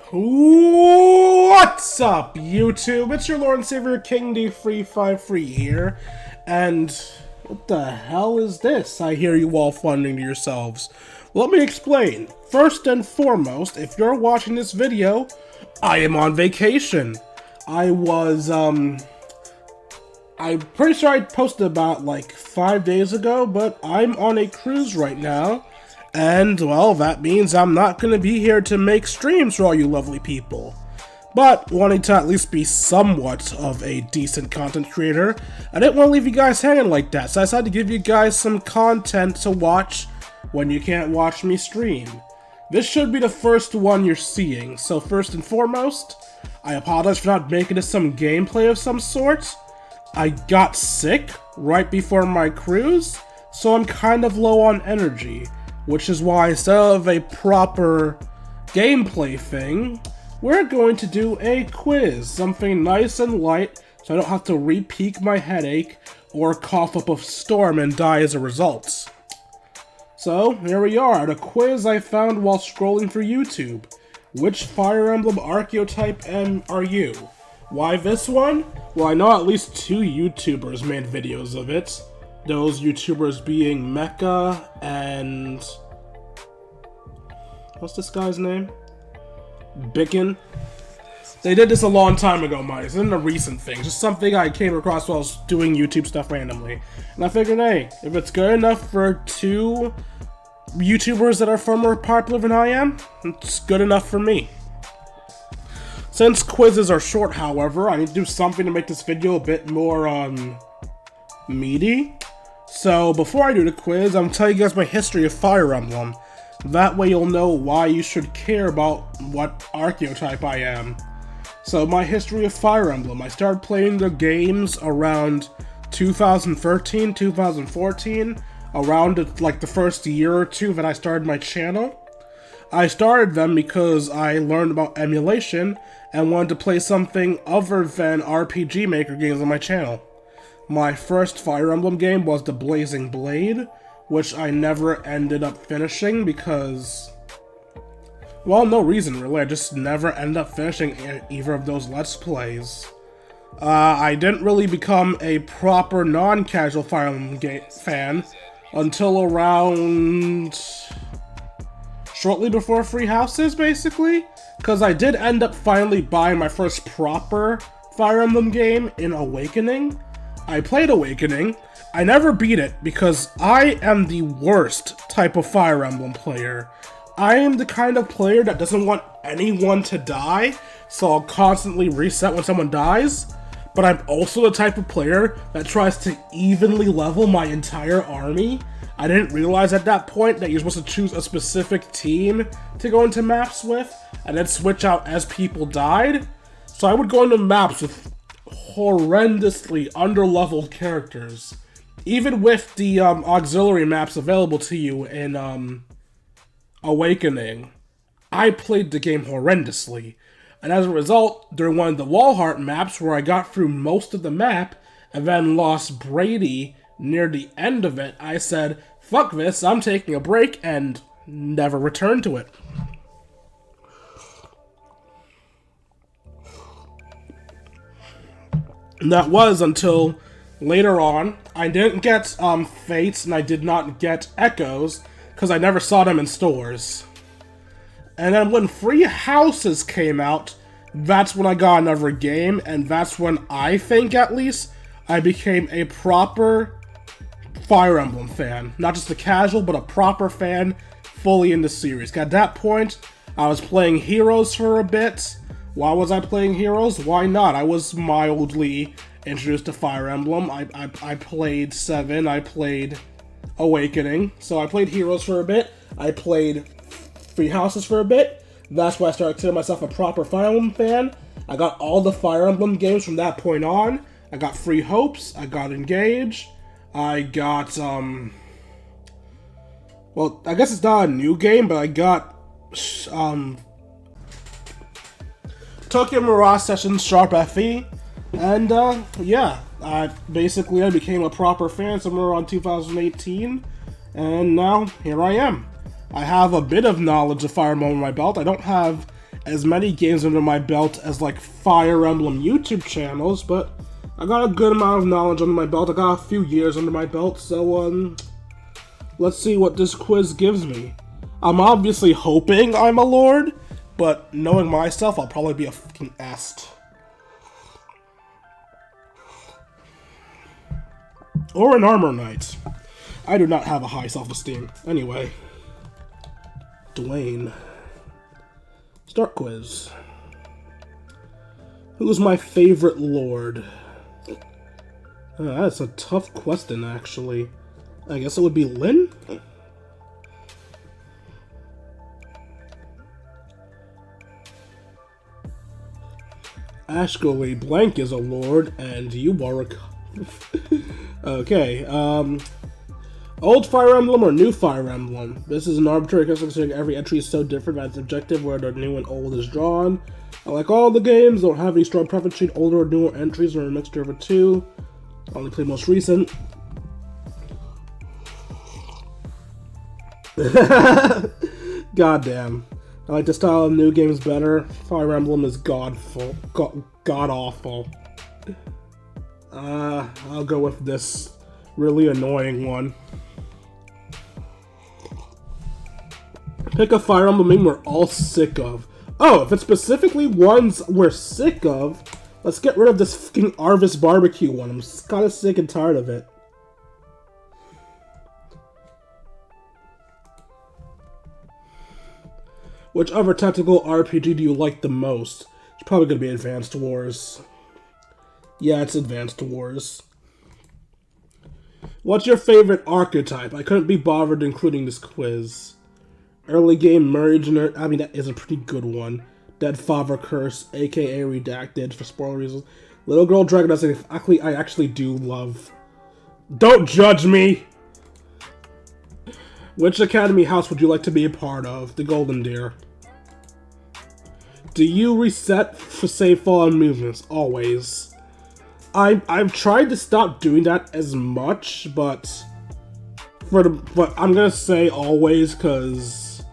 What's up, YouTube? It's your Lord and Savior Kingd353 here, and what the hell is this? I hear you all wondering to yourselves. Let me explain. First and foremost, if you're watching this video, I am on vacation. I'm pretty sure I posted about like 5 days ago, but I'm on a cruise right now. And, well, that means I'm not going to be here to make streams for all you lovely people. But, wanting to at least be somewhat of a decent content creator, I didn't want to leave you guys hanging like that, so I decided to give you guys some content to watch when you can't watch me stream. This should be the first one you're seeing, so first and foremost, I apologize for not making this some gameplay of some sort. I got sick right before my cruise, so I'm kind of low on energy. Which is why instead of a proper gameplay thing, we're going to do a quiz, something nice and light, so I don't have to re-peak my headache or cough up a storm and die as a result. So, here we are, the quiz I found while scrolling through YouTube. Which Fire Emblem archeotype are you? Why this one? Well, I know at least 2 YouTubers made videos of it. Those YouTubers being Mecha and... what's this guy's name? Bicken. They did this a long time ago, Mike. This isn't a recent thing. Just something I came across while I was doing YouTube stuff randomly. And I figured, hey, if it's good enough for 2 YouTubers that are far more popular than I am, it's good enough for me. Since quizzes are short, however, I need to do something to make this video a bit more, meaty. So, before I do the quiz, I'm telling you guys my history of Fire Emblem. That way you'll know why you should care about what archetype I am. So, my history of Fire Emblem. I started playing the games around 2013, 2014, around like the first year or 2 that I started my channel. I started them because I learned about emulation and wanted to play something other than RPG Maker games on my channel. My first Fire Emblem game was the Blazing Blade, which I never ended up finishing because, well, no reason really, I just never ended up finishing either of those Let's Plays. I didn't really become a proper non-casual Fire Emblem fan until around shortly before Free Houses, basically, because I did end up finally buying my first proper Fire Emblem game in Awakening. I played Awakening. I never beat it because I am the worst type of Fire Emblem player. I am the kind of player that doesn't want anyone to die, so I'll constantly reset when someone dies. But I'm also the type of player that tries to evenly level my entire army. I didn't realize at that point that you're supposed to choose a specific team to go into maps with, and then switch out as people died. So I would go into maps with horrendously underleveled characters. Even with the auxiliary maps available to you in Awakening, I played the game horrendously. And as a result, during one of the Wallheart maps where I got through most of the map and then lost Brady near the end of it, I said, fuck this, I'm taking a break, and never returned to it. And that was until later on. I didn't get Fates and I did not get Echoes because I never saw them in stores. And then when Free Houses came out, that's when I got another game, and that's when I think, at least, I became a proper Fire Emblem fan. Not just a casual, but a proper fan, fully in the series. At that point, I was playing Heroes for a bit. Why was I playing Heroes? Why not? I was mildly introduced to Fire Emblem. I played 7, I played Awakening, so I played Heroes for a bit, I played Free Houses for a bit. That's why I started considering myself a proper Fire Emblem fan. I got all the Fire Emblem games from that point on. I got Free Hopes, I got Engage, I got, well, I guess it's not a new game, but I got, Tokyo Mirage Sessions Sharp FE, and, yeah, I became a proper fan somewhere around 2018, and now, here I am. I have a bit of knowledge of Fire Emblem on my belt. I don't have as many games under my belt as like Fire Emblem YouTube channels, but I got a good amount of knowledge under my belt. I got a few years under my belt, so let's see what this quiz gives me. I'm obviously hoping I'm a lord, but knowing myself, I'll probably be a fucking est. Or an armor knight. I do not have a high self-esteem. Anyway. Dwayne. Start quiz. Who's my favorite lord? That's a tough question, actually. I guess it would be Lynn? Ashgoli Blank is a lord, and you are a... Okay, old Fire Emblem or new Fire Emblem? This is an arbitrary case considering every entry is so different that it's objective where the new and old is drawn. I like all the games, don't have any strong preference between older or newer entries or a mixture of the two. I only play most recent. Goddamn. I like the style of new games better. Fire Emblem is god-awful. I'll go with this really annoying one. Pick a Fire Emblem meme we're all sick of. Oh, if it's specifically ones we're sick of, let's get rid of this fucking Arvis barbecue one. I'm kind of sick and tired of it. Which other tactical RPG do you like the most? It's probably going to be Advanced Wars. Yeah, it's Advanced Wars. What's your favorite archetype? I couldn't be bothered including this quiz. Early game merge nerd. I mean, that is a pretty good one. Dead Father Curse, aka Redacted for spoiler reasons. Little Girl Dragon, that's exactly I actually do love. Don't judge me! Which Academy house would you like to be a part of? The Golden Deer. Do you reset for save fallen movements? Always. I've tried to stop doing that as much, but I'm gonna say always because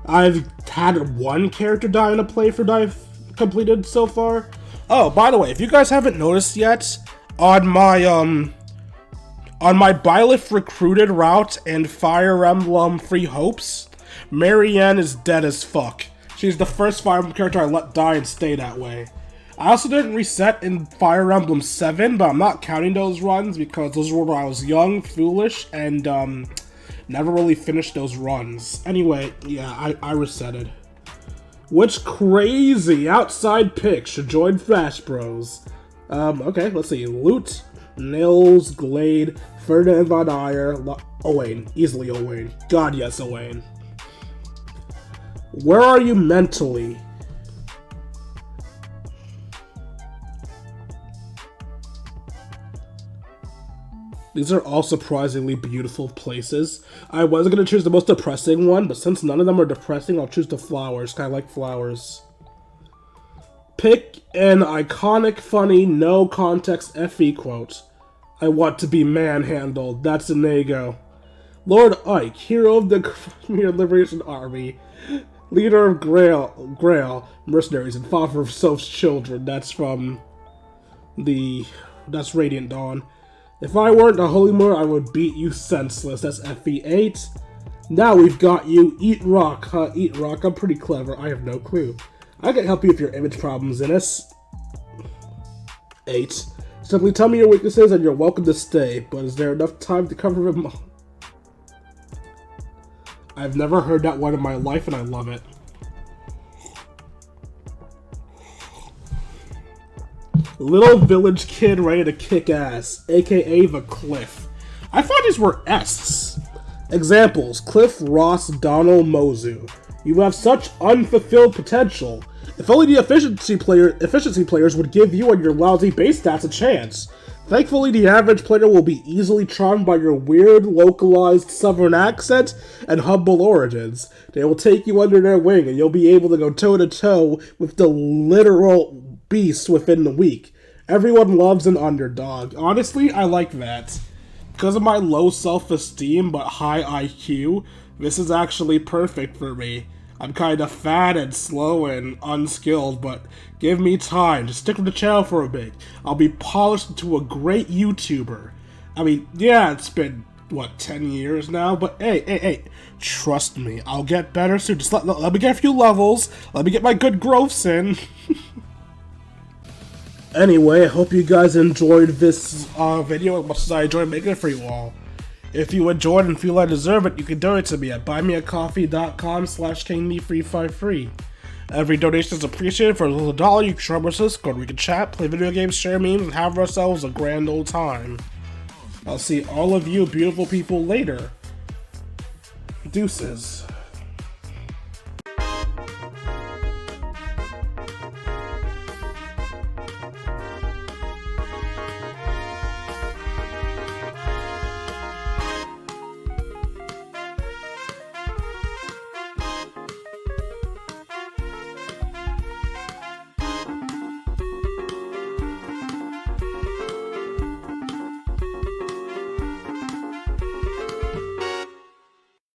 I've had one character die in a playthrough that I've completed so far. Oh, by the way, if you guys haven't noticed yet, on my Byleth recruited route and Fire Emblem Free Hopes, Marianne is dead as fuck. She's the first Fire Emblem character I let die and stay that way. I also didn't reset in Fire Emblem 7, but I'm not counting those runs because those were when I was young, foolish, and never really finished those runs. Anyway, yeah, I resetted. Which crazy outside pick should join Flash Bros? Okay, let's see. Loot, Nils, Glade, Ferdinand Von Ayer, Owain. Easily Owain. God, yes, Owain. Where are you mentally? These are all surprisingly beautiful places. I was going to choose the most depressing one, but since none of them are depressing, I'll choose the flowers. I like flowers. Pick an iconic, funny, no context FE quote. I want to be manhandled. That's Inigo. Lord Ike, hero of the Khmer Liberation Army. Leader of Grail mercenaries and father of Soph's children. That's from that's Radiant Dawn. If I weren't a holy mother, I would beat you senseless. That's FE8. Now we've got you. Eat rock, huh? Eat rock. I'm pretty clever. I have no clue. I can help you with your image problems, Innes. 8. Simply tell me your weaknesses and you're welcome to stay, but is there enough time to cover them all? I've never heard that one in my life and I love it. Little village kid ready to kick ass, aka the Cliff. I thought these were S's. Examples: Cliff, Ross, Donald, Mozu. You have such unfulfilled potential. If only the efficiency players would give you and your lousy base stats a chance. Thankfully, the average player will be easily charmed by your weird, localized southern accent and humble origins. They will take you under their wing, and you'll be able to go toe-to-toe with the literal beast within the week. Everyone loves an underdog. Honestly, I like that. Because of my low self-esteem but high IQ, this is actually perfect for me. I'm kinda fat and slow and unskilled, but give me time to stick with the channel for a bit. I'll be polished into a great YouTuber. I mean, yeah, it's been, what, 10 years now? But hey, trust me, I'll get better soon. Just let me get a few levels, let me get my good growths in. Anyway, I hope you guys enjoyed this video as much as I enjoyed making it for you all. If you enjoyed and feel I deserve it, you can donate to me at buymeacoffee.com/Kingd353. Every donation is appreciated. For a little $1, you can share with us, go to we can chat, play video games, share memes, and have ourselves a grand old time. I'll see all of you beautiful people later. Deuces.